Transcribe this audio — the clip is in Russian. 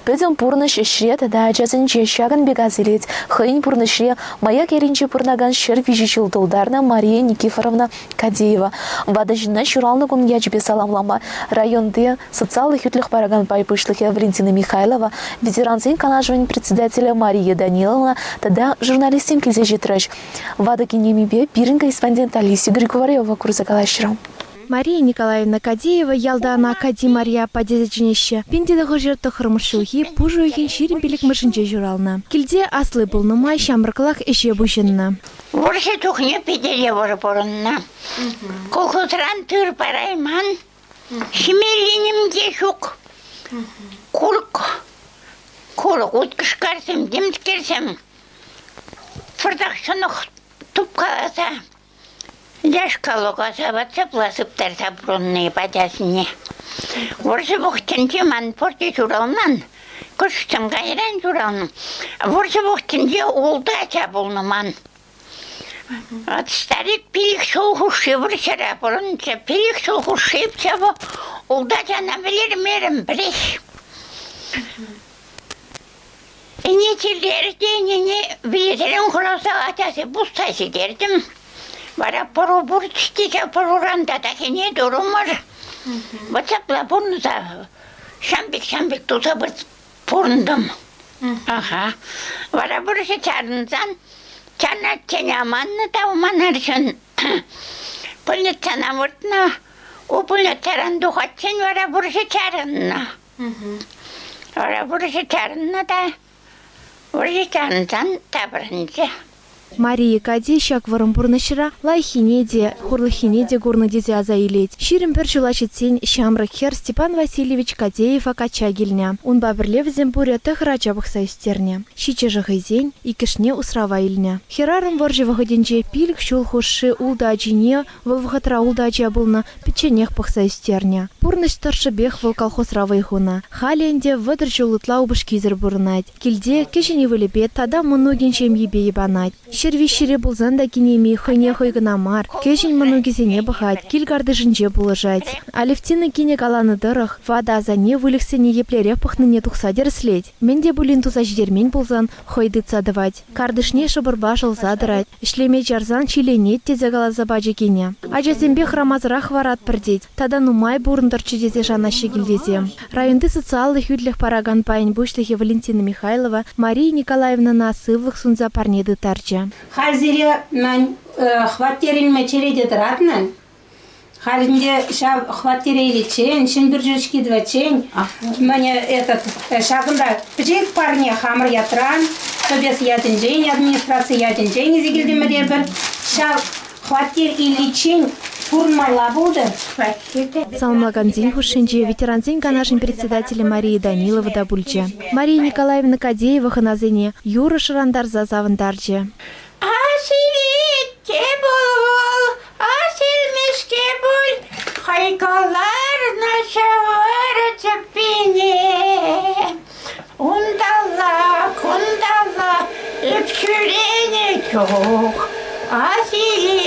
Пөден пурны шешре тада жазын жешагын бегазелет. Хын пурны шре маяк еринче пурнаган шер вижичил долдарна Мария Никифоровна Кадеева. Вадажина шуралны кун ячбе саламлама. Районды социальных ютлых параган пайпышлыхе Валентина Михайлова, ветеранцин канажвань председателя Мария Даниловна, тада журналистин килзе жетрыш. Вада кинемибе пирин корреспондент Алисия Григорьева курзакалашрам. Мария Николаевна Кадеева ялдана Кади Мария падезечнеще. Пиндедегі жерті хырмышылхи пужуйхен ширин пилік мышынче журална. Килде аслы болнымай шамрықлақ эше бұшынна. Вұршы тухне педеле вұры бұрынна. Колхозран тыр парайман. Шимелленімде шук. Курк өткішкарсым, демткерсім. Фырдақшынық туп қаласа. Ляшкалуға сабатса пласыптар сабрунные падясыне. Вұрсы бұқтынде ман порте журалнан. Күшістім ғайран журалным. Вұрсы бұқтынде олды ача болны ман. От старик пилік солғышы вұрсыра бұрынша. Пилік солғышы епсабы олды ачана білер мерім біреш. Эне тілдерді, эне білетерін құрауса атасы бұстайсы дердім. Бара пору бурчтика поруранда такине дурумар. Вацапла бурнуза. Шамбик тута бір порндым. Аха. Бара буршы чарынзан. Чарна ченяманны тауманаршын. Пыльны чана вұртна. Упыльны чаран духатчын бара буршы чарынна. Бара буршы чарынна да. Буршы чарынзан табырынчы. Мария Кади шак варымпурнышыра лайхинеде, хурлыхинеде гурнадезе азаилеть. Ширим перчулачетсень шамракхер Степан Васильевич Кадеев акачагильня. Он бабрлев зембуря тахрачабых сайстерня. Щичежа хайзень и кишне усрава ильня. Херарым воржевого деньже пильк шул хуши улдачине, волвхатра улдача булна печенех пах сайстерня. Пурныш торшебех вол колхоз равайхуна. Халенде выдрчу лытла убышкизер бурнать. Кильде кишени вылепет, тада многин чем ебе ебанать. Шервищере булзан да кинеми хойне хойгынамар, кешень манугизене бахать, кильгарды жинже булыжать. Алевтина кине каланы дырых, вада азане вылексене еплере пахныне тухсадер следь. Менде булин тузаждермень булзан хойды цадывать. Кардышне шабырбашыл задырать, шлеме жарзан чиленет тезе галазабаджи кине. Ажасембе храмазрах варат пердеть, тада нумай бурндарчы дезе жана щегильдезе. Районды социалых юдлях параган паень бушлихе Валентина Михайлова, Мария Николаевна насывлых сунза парнеды тарча. Хазире мен хваттерин мечереде дратнан. Халинде шав хваттерели чен, шинбиржечки два чен. Мне этот шагында пжек парня хамр ятран, собес ятинжень, администрация ятинжень зигилдеме дебер. Шав хваттер или чен пурмала болды. Салмаган день хушинче ветеранзин канашин председателя Марии Данилова дабульче. Мария Николаевна Кадеева ханазыне Юра Шарандар за завандарче. Асилетте бол, асилмешке бол, хайкалар нашавара чапине. Ундалла, эпшүрене чоқ, асилетте